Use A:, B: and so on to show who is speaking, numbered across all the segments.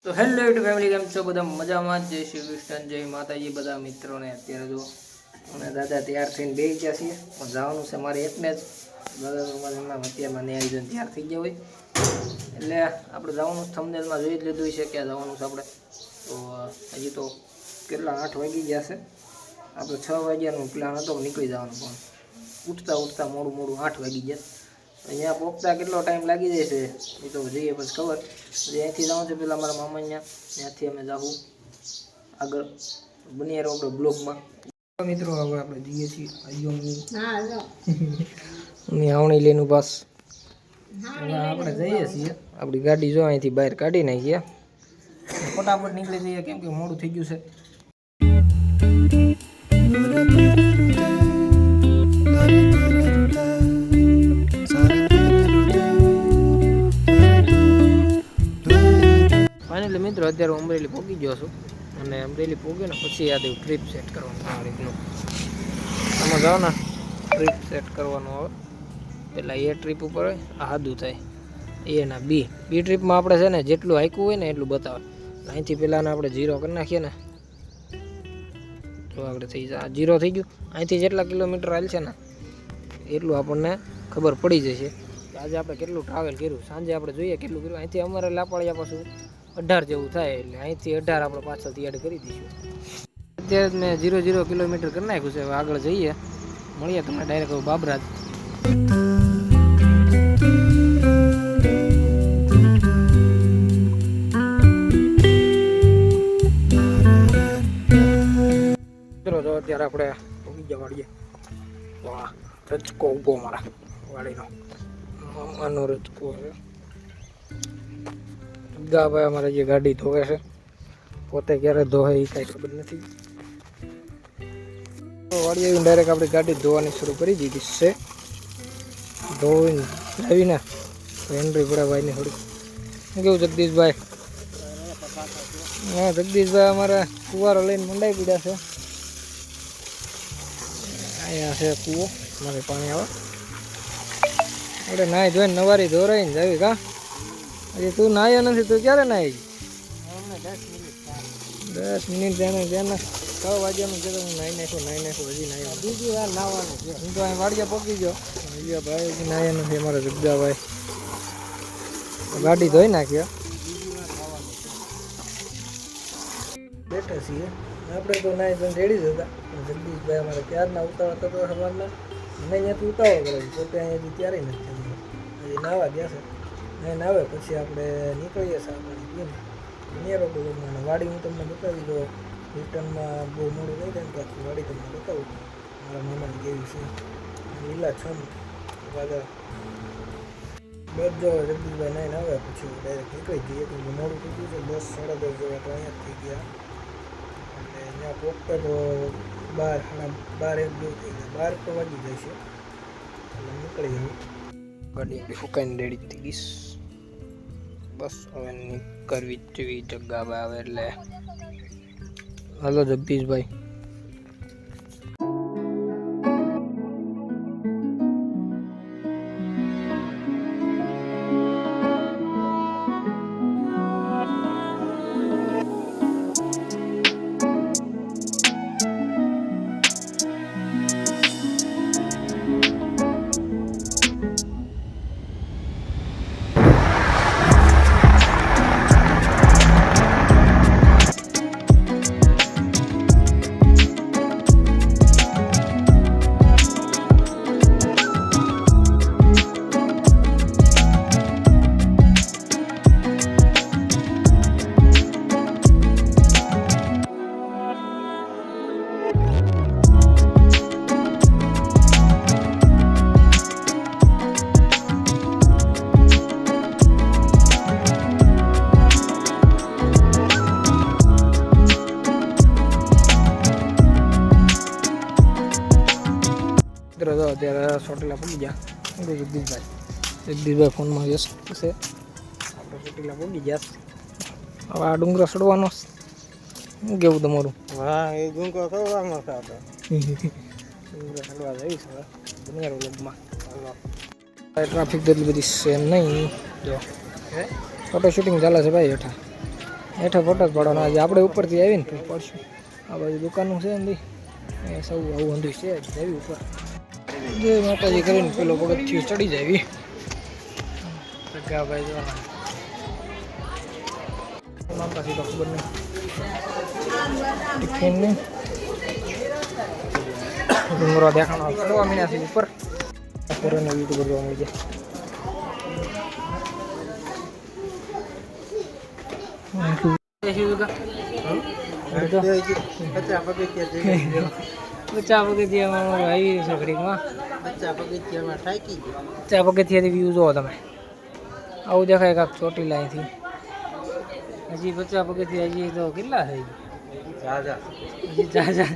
A: તો hello YouTube family, કેમ છો બધા? મજામાં જ. જય શ્રી કૃષ્ણ, જય માતાજી બધા મિત્રોને. અત્યારે જો અને દાદા તૈયાર થઈને બેસી ગયા છીએ, પણ જવાનું છે મારે એકને જ. દાદા એમના અત્યારમાં ને આવી જઈને તૈયાર થઈ ગયા હોય એટલે આપણે જવાનું થંબનેલમાં જોઈ જ લીધું છે ક્યાં જવાનું છે આપણે. તો હજી તો કેટલા 8 વાગી ગયા છે. આપણે 6 વાગ્યાનું પ્લાન હતો નીકળી જવાનું, પણ ઉઠતા મોડું 8 વાગી ગયા. અહીંયા પહોંચતા કેટલો ટાઈમ લાગી જાય છે એ તો જઈએ પછી ખબર. અહીંયાથી જવાનું છે પેલા મારા મામા ત્યાંથી અમે જાવું આગળ. બની રહ્યો આપણે બ્લોગમાં. મિત્રો હવે આપણે જઈએ છીએ આવણી લઈને બસ આપણે જઈએ છીએ. આપણી ગાડી જો અહીંથી બહાર કાઢી નાખીએ, ફટાફટ નીકળી જઈએ કેમ કે મોડું થઈ ગયું છે. ફાઇનલી મિત્રો અત્યારે અમરેલી પહોંચી ગયો છું, અને અમરેલી પહોંચે ને પછી યાદ એવું ટ્રીપ સેટ કરવાનું આ રીતનું. આમાં જાઓ ને ટ્રીપ સેટ કરવાનું આવે. પહેલાં એ ટ્રીપ ઉપર હોય આ સાદું થાય એ ના બી ટ્રીપમાં આપણે છે ને જેટલું હાંક્યું હોય ને એટલું બતાવે. અહીંથી પહેલાં આપણે 0 કરી નાખીએ ને તો આગળ થઈ જાય. 0 થઈ ગયું. અહીંથી જેટલા કિલોમીટર હાલ છે ને એટલું આપણને ખબર પડી જશે કે આજે આપણે કેટલું ટ્રાવેલ કર્યું. સાંજે આપણે જોઈએ કેટલું કર્યું. અહીંથી અમારે લાપાળિયા પાછું 18 જેવું થાય, એટલે અહીંથી 18 આપણે પાછળથી એડ કરી દઈશું. અત્યારે મેં 0 કિલોમીટર કરી નાખ્યું છે. હવે આગળ જઈએ, મળીએ તમને ડાયરેક્ટ બાબરાજ. ચલો તો અત્યારે આપણે પહોંચી ગયા વાડીએ. વાહ, રચકો ઊભો મારા વાડીનો મામાનો રચકો છે. ભાઈ અમારે જે ગાડી ધોવે છે, પોતે ક્યારે ધોવે એ કાંઈ ખબર નથી. વાડી આવીને ડાયરેક્ટ આપણી ગાડી ધોવાની શરૂ કરી દીધી છે. ધોઈને આવીને હેન્ડ્રી ભરાભાઈને થોડીક. શું કેવું જગદીશભાઈ? હા, જગદીશભાઈ અમારે કુવારો લઈને મંડાઈ પીડ્યા છે. અહીંયા છે કૂવો, મારે પાણી આવે. આપણે નાહી ધોઈને નવારી ધોરાઈને જાવી કા. હજી તું નાહ્યો નથી, તું ક્યારે નાહી? 10 મિનિટ તેને 6 વાગ્યાનું છે તો હું નાહી નાખ્યો. હજી નાહ્યો બીજી વાર નાહવાનું છે. હું તો અહીં વાડિયા પહોંચી ગયો. ભાઈ હજી નાહ્યા નથી અમારા જગદાભાઈ. ગાડી ધોઈ નાખ્યા. બેઠા છીએ આપણે તો નાહી ધોઈને રેડી જ હતા. જગદીશભાઈ અમારે ક્યારના ઉતાવળ થતો સવારના. મને અહીંયાથી ઉતાવળ કરે છે, પોતે અહીંયાથી ત્યારે નથી. હજી નાહવા ગયા છે. નહીં નાવે પછી આપણે નીકળીએ સાહેબ પીને નિયર ઓટોમાં. વાડી હું તમને બતાવી દો. રિટર્નમાં બહુ મોડું થઈ જાય ને તો આખી વાડી તમને બતાવું મારા મામાની કેવી છે. લીલા છમ રાજા બસ જો જગદીશભાઈ નાઈને આવે પછી ડાયરેક્ટ નીકળી જઈએ. કેમ કે મોડું થઈ ગયું છે. 10 સાડા 10 જેવા તો અહીંયા જ થઈ ગયા. એટલે ત્યાં પહોંચતા તો 12 1 જેવું થઈ ગયા. 12 તો વાગી જાય છે. એટલે નીકળી જવું. ગાડી આપણી ફૂકાઈને રેડી થઈ ગઈશ. બસ હવે નીકળવી જેવી જગ્યા આવે એટલે હાલો જગદીશભાઈ. અત્યારે ચોટીલા પહોંચી ગયા. જગદીશભાઈ ફોનમાં વ્યસ્ત છે. આપણે ચોટીલા પહોંચી ગયા. હવે આ ડુંગરો ચડવાનો. શું કેવું તમારું?
B: હા, એ ડુંગરો ચડવાનો છે આપણે.
A: ડુંગરો ચડવા જઈશ હવે દુનિયા વ્લોગમાં. હાલો, ટ્રાફિક તો એટલી બધી છે નહીં. જો ફોટો શૂટિંગ ચાલે છે ભાઈ હેઠા. હેઠે ફોટો જ પડવાનો આજે આપણે ઉપરથી આવીને તો પડશું આ બાજુ દુકાનનું છે ને એ સૌ આવું અંધું છે જ આવી ઉપર જે માતાજી કરીને પેલો પગથિયું ચડી જાય ભાઈ જોવાના માતાજી તો ખબર નહીં ટિફિન નહીં ડુંગરો દેખાણો ચડવા મીના છે ઉપર કોરોના યુટ્યુબર જોવા મળી જાય બચ્ચા પગથિયામાં આવી છે ઘડીકમાં બચ્ચા પગથિયાથી વ્યૂ જોવો તમે આવું દેખાય કાંક ચોટીલા અહીંથી હજી બચ્ચા પગથિયા હજી તો કેટલા થઈ હજી ઝાઝા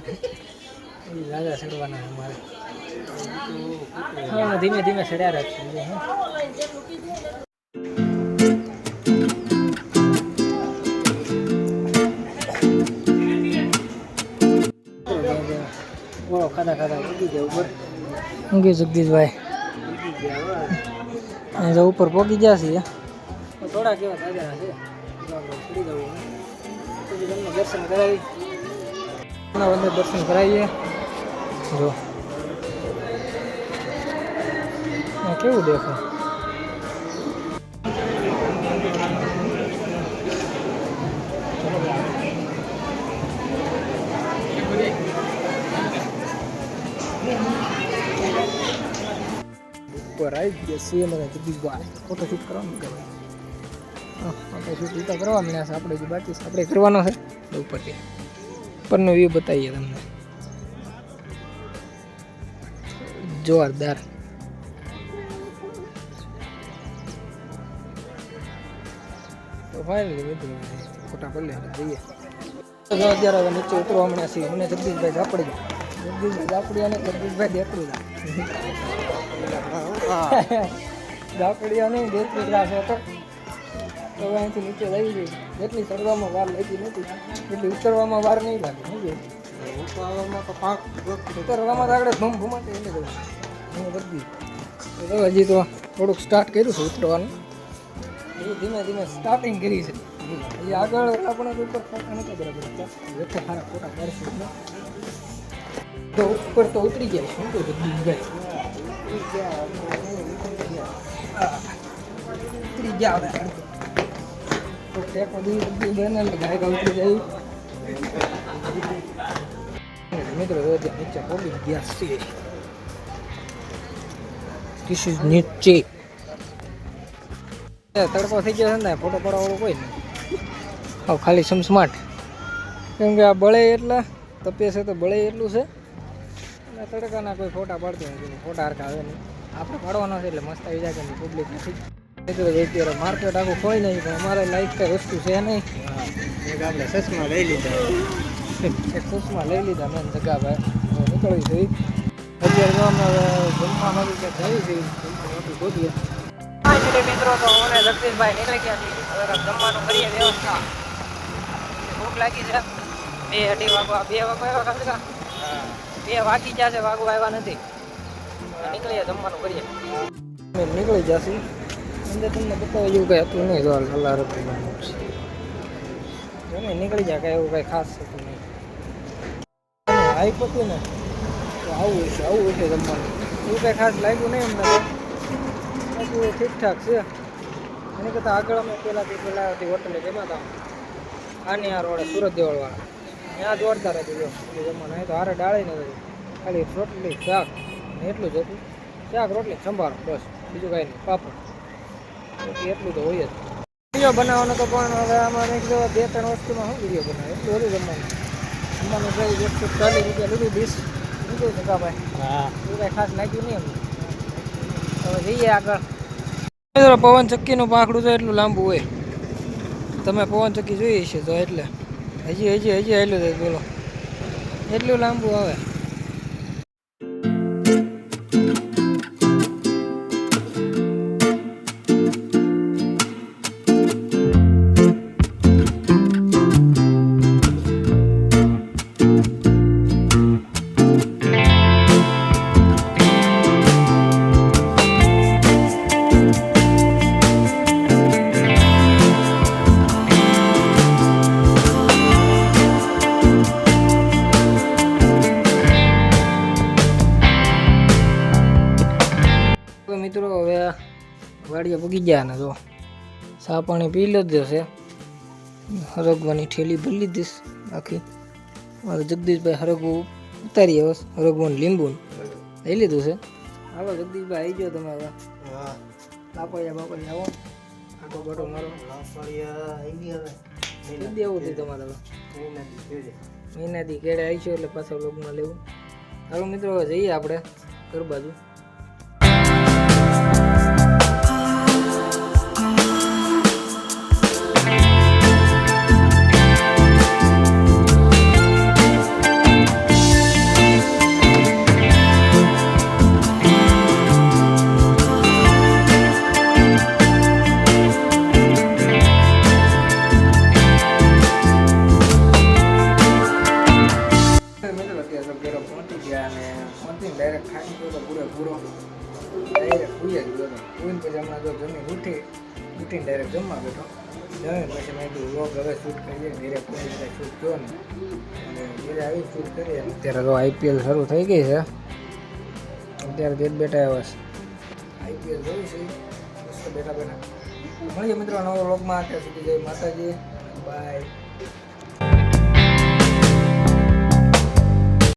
A: ચડવાના અમારે હા ધીમે ધીમે ચડ્યા રાખશું બોલો ખાધા ખાધા ઉગી જાય ઉપર ઊંઘી જગદીશભાઈ અહીં તો ઉપર પહોંચી ગયા છીએ થોડા કેવા તાજા છે ચડી જવું પછી તમને દર્શન કરાવી દર્શન કરાવીએ જો કેવું દેખો ઉપર આવી ગયા છીએ મને જગદીશભાઈ ફોટોશૂટ કરવાનું કહેવાય ફોટોશૂટ તો કરવા મળ્યા છે આપણે જે બાકી છે આપણે કરવાનો છે ઉપરથી ઉપરનો વ્યૂ બતાવીએ તમને જોરદાર તો ફાઇનલી મિત્રો ફોટા પડી લે જઈએ તો અત્યારે હવે નીચે ઉતરવા મળ્યા છીએ મને જગદીશભાઈ ઝાપડી ઝાપડી અને જગદીશભાઈ દેખડું ઝાપડીઓ નહીં દેખડી ગ્લાસ હતો તો અહીંથી નીચે લઈ ગઈ જેટલી ચડવામાં વાર લાગી નથી એટલી ઉતરવામાં વાર નહીં લાગે ઉતરવામાં તો આગળ ભમ ભમાતે એને જવું હું બધી હજી તો થોડુંક સ્ટાર્ટ કર્યું છે ઉતરવાનું એવું ધીમે ધીમે સ્ટાર્ટિંગ કરી છે હજી આગળ આપણે ઉપર ફોટા નથી બરાબર જેટલે સારા ફોટા પાડશું તો ઉપર તો ઉતરી ગયા શું તો ઉતરી ગયા હવે તો ટેકો દી બને ગાય ઉતરી જાય મિત્રો નીચે પડી ગયા છે ધીસ ઇઝ નીચે તડકો થઈ ગયો છે ને ફોટો પાડવાવાળું કોઈ નહીં હા ખાલી સમસ્માટ કેમ કે આ બળે એટલા તપે છે તો બળે એટલું છે અને તડકાના કોઈ ફોટા પાડતું નથી ફોટા હરખા આવે નહીં આપણે પાડવાનો છે એટલે મસ્ત આવી જાય કે પબ્લિક નથી મિત્રો અત્યારે માર્કેટ આખું કોઈ નહીં પણ અમારે લાઈક કઈ વસ્તુ છે નહીં આપણે ચશ્મા લઈ લીધા એક ચશ્મા લઈ લીધા મેં જગાભાઈ નીકળવી જોઈએ અત્યારે જો અમે જમવામાં કે જઈ જઈ ગોતીએ મિત્રો તો મને જગદીશભાઈ નીકળી ગયા છીએ હવે જમવાનું કરીએ વ્યવસ્થા ભૂખ લાગી છે 2:30 વાગવા 2 વાગવા આવ્યા ખબર 2 વાગી જશે વાગવા આવ્યા નથી નીકળીએ જમવાનું કરીએ નીકળી જશે અંદર તમને બતાવી એવું કંઈ હતું નહીં જો અલ્લાહ રબ્બુલ તમે નીકળી જાય કાંઈ એવું કંઈ ખાસ હતું નહીં હાઈ પતું ને તો આવું હશે જમવાનું એવું કંઈ ખાસ લાગ્યું નહીં અમને બાકી ઠીકઠાક છે એની કરતાં આગળ અમે પહેલાંથી હોટલે જમ્યા હતા આની આ રોડે સુરત દેવળવાળા ત્યાં જોરદાર હતું જો જમવાનું અહીં તો હારે ડાળી નથી ખાલી રોટલી શાક ને એટલું જ હતું શાક રોટલી સંભારો બસ બીજું કાંઈ નહીં પાપડ એટલું તો હોય જ વિડીયો બનાવવાનો તો પણ હવે આમાં મેં કીધું 2-3 વસ્તુમાં શું વિડીયો બનાવે એટલું બધું જમવાનું જઈ 140 રૂપિયા લીધું ડીશ લીધું છે ભાઈ હા એવું કાંઈ ખાસ લાગ્યું નહીં અમને હવે જઈએ આગળ પવન ચક્કીનું પાંખડું તો એટલું લાંબુ હોય તમે પવન ચક્કી જોઈએ છે તો એટલે હજી હેલું થાય બોલો એટલું લાંબુ આવે હવે વાડીએ પગી ગયા ને જો ચા પાણી પી લીધો છે. હરગવાની ઠેલી ભરી લીધીશ આખી. મારે જગદીશભાઈ હરગવું ઉતારી હવે હરગવાનું લીંબુ લઈ લીધું છે. હાલો જગદીશભાઈ આવી જાઓ તમે હવે.
B: હા
A: બાપડિયા બાપડિયા આવો આટો બાટો મારો
B: લાફળિયા આવી ગયા
A: કઈ દેવું હતું તમારે હવે મહિનાથી કેળે આવી છે એટલે પાછા લોગમાં લેવું. હાલો મિત્રો હવે જઈએ આપણે ઘર બાજુ. ડાયરેક્ટ ખાઈ ગયો તો પૂરેપૂરો ડાયરેક્ટ ભૂઈ જ ગયો હતો. ભૂઈને પછી હમણાં જો જમીન ઉઠીને ડાયરેક્ટ જમવા બેઠો. જમીન પછી મેં કીધું લોક હવે શૂટ કરીએ ઘરે કોઈ શૂટ થયો ને અને ઘરે આવી શૂટ કરીએ. અત્યારે તો IPL શરૂ થઈ ગઈ છે. અત્યારે ઘેર બેઠા આવ્યા છે. IPL જોઈ છે મસ્ત બેઠા મળીએ મિત્રો નવો વ્લોગમાં. અત્યાર સુધી જય માતાજી, બાય.